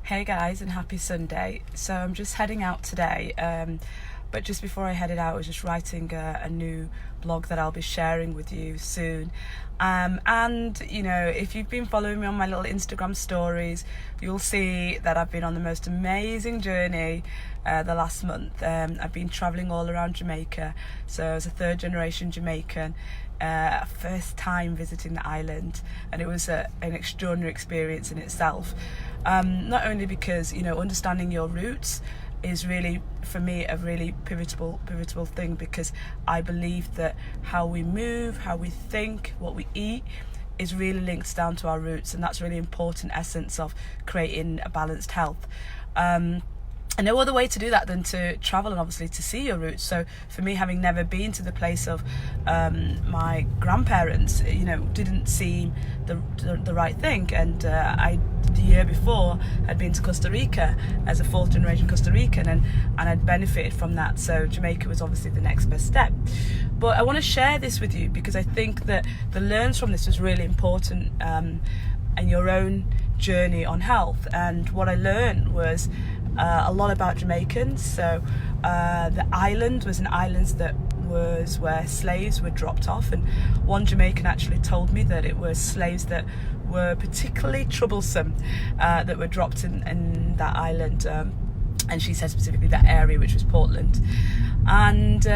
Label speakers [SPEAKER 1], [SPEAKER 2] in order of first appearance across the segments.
[SPEAKER 1] Hey guys, and happy Sunday. So I'm just heading out today, but just before I headed out I was just writing a new blog that I'll be sharing with you soon. And you know, if you've been following me on my little Instagram stories, you'll see that I've been on the most amazing journey the last month. I've been traveling all around Jamaica, so as a third generation Jamaican, first time visiting the island, and it was an extraordinary experience in itself. Not only because, you know, understanding your roots is really, for me, a really pivotal thing, because I believe that how we move, how we think, what we eat is really linked down to our roots, and that's really important essence of creating a balanced health. And no other way to do that than to travel and obviously to see your roots. So for me, having never been to the place of my grandparents, you know, didn't seem the right thing. And I, the year before, had been to Costa Rica as a fourth generation Costa Rican, and I'd benefited from that. So Jamaica was obviously the next best step. But I want to share this with you because I think that the learns from this was really important in your own journey on health. And what I learned was a lot about Jamaicans. So the island was an island that was where slaves were dropped off, and one Jamaican actually told me that it was slaves that were particularly troublesome that were dropped in that island, and she said specifically that area, which was Portland. And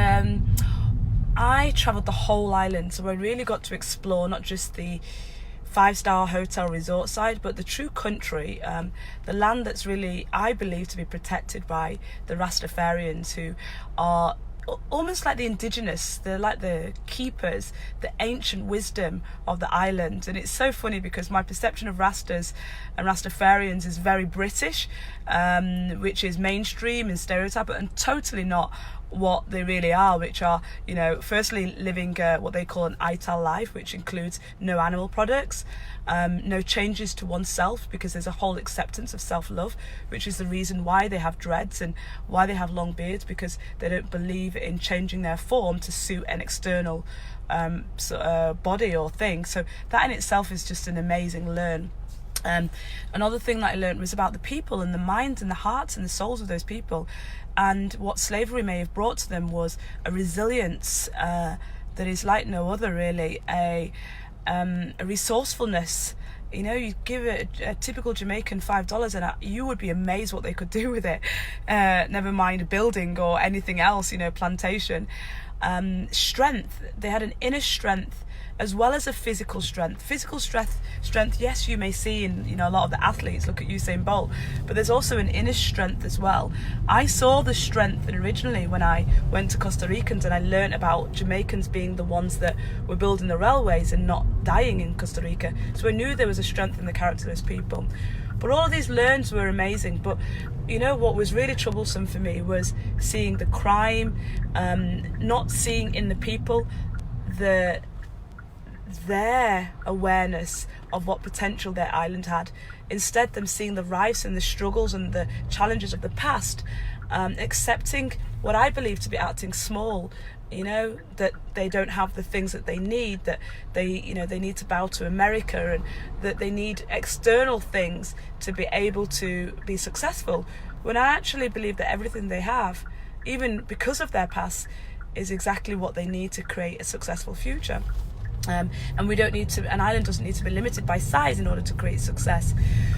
[SPEAKER 1] I travelled the whole island, so I really got to explore not just the 5-star hotel resort side, but the true country, the land that's really, I believe, to be protected by the Rastafarians, who are almost like the indigenous. They're like the keepers, the ancient wisdom of the island. And it's so funny because my perception of Rastas and Rastafarians is very British, which is mainstream and stereotype, and totally not what they really are, which are, you know, firstly living what they call an ITAL life, which includes no animal products, no changes to oneself, because there's a whole acceptance of self-love, which is the reason why they have dreads and why they have long beards, because they don't believe in changing their form to suit an external body or thing. So that in itself is just an amazing learn. Another thing that I learned was about the people and the minds and the hearts and the souls of those people, and what slavery may have brought to them was a resilience that is like no other, really, a resourcefulness. You know, you give a typical Jamaican $5 and you would be amazed what they could do with it, never mind a building or anything else, you know, plantation. Strength, they had an inner strength as well as a physical strength. Physical strength, yes, you may see in, you know, a lot of the athletes, look at 𝐿𝐴 Bolt, but there's also an inner strength as well. I saw the strength originally when I went to Costa Ricans, and I learned about Jamaicans being the ones that were building the railways and not dying in Costa Rica. So I knew there was a strength in the character of those people. But all of these learns were amazing. But you know what was really troublesome for me was seeing the crime, not seeing in the people their awareness of what potential their island had. Instead, them seeing the rifts and the struggles and the challenges of the past, accepting what I believe to be acting small, you know, that they don't have the things that they need, that they, you know, they need to bow to America, and that they need external things to be able to be successful, when I actually believe that everything they have, even because of their past, is exactly what they need to create a successful future. And we don't need to, an island doesn't need to be limited by size in order to create success.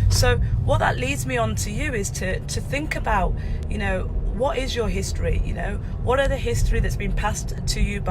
[SPEAKER 1] So what that leads me on to you is to think about, you know, what is your history? You know, what are the history that's been passed to you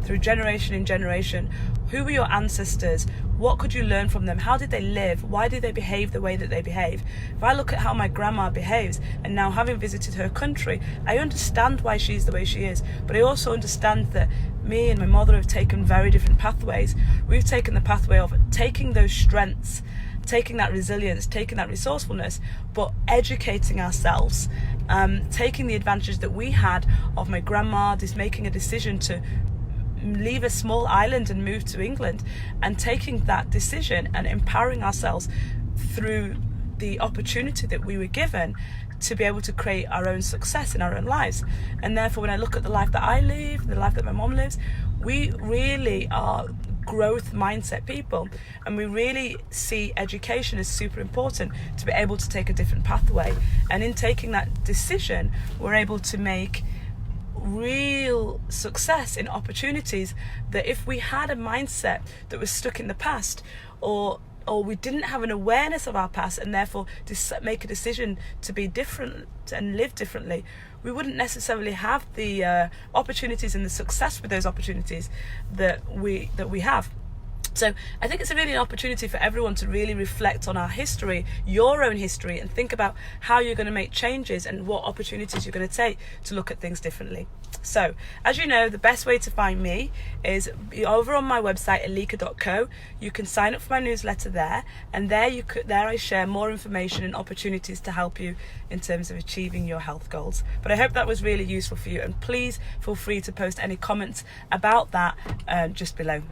[SPEAKER 1] through generation in generation? Who were your ancestors? What could you learn from them? How did they live? Why did they behave the way that they behave? If I look at how my grandma behaves, and now having visited her country, I understand why she's the way she is. But I also understand that me and my mother have taken very different pathways. We've taken the pathway of taking those strengths, taking that resilience, taking that resourcefulness, but educating ourselves, taking the advantages that we had of my grandma just making a decision to leave a small island and move to England, and taking that decision and empowering ourselves through the opportunity that we were given to be able to create our own success in our own lives. And therefore, when I look at the life that I live, the life that my mom lives, we really are growth mindset people, and we really see education as super important to be able to take a different pathway. And in taking that decision, we're able to make real success in opportunities that if we had a mindset that was stuck in the past, or we didn't have an awareness of our past and therefore make a decision to be different and live differently, we wouldn't necessarily have the opportunities and the success with those opportunities that we have. So I think it's really an opportunity for everyone to really reflect on our history, your own history, and think about how you're going to make changes and what opportunities you're going to take to look at things differently. So, as you know, the best way to find me is over on my website, 𝐓𝐫𝐿𝐿𝐼. You can sign up for my newsletter there, and there I share more information and opportunities to help you in terms of achieving your health goals. But I hope that was really useful for you, and please feel free to post any comments about that just below.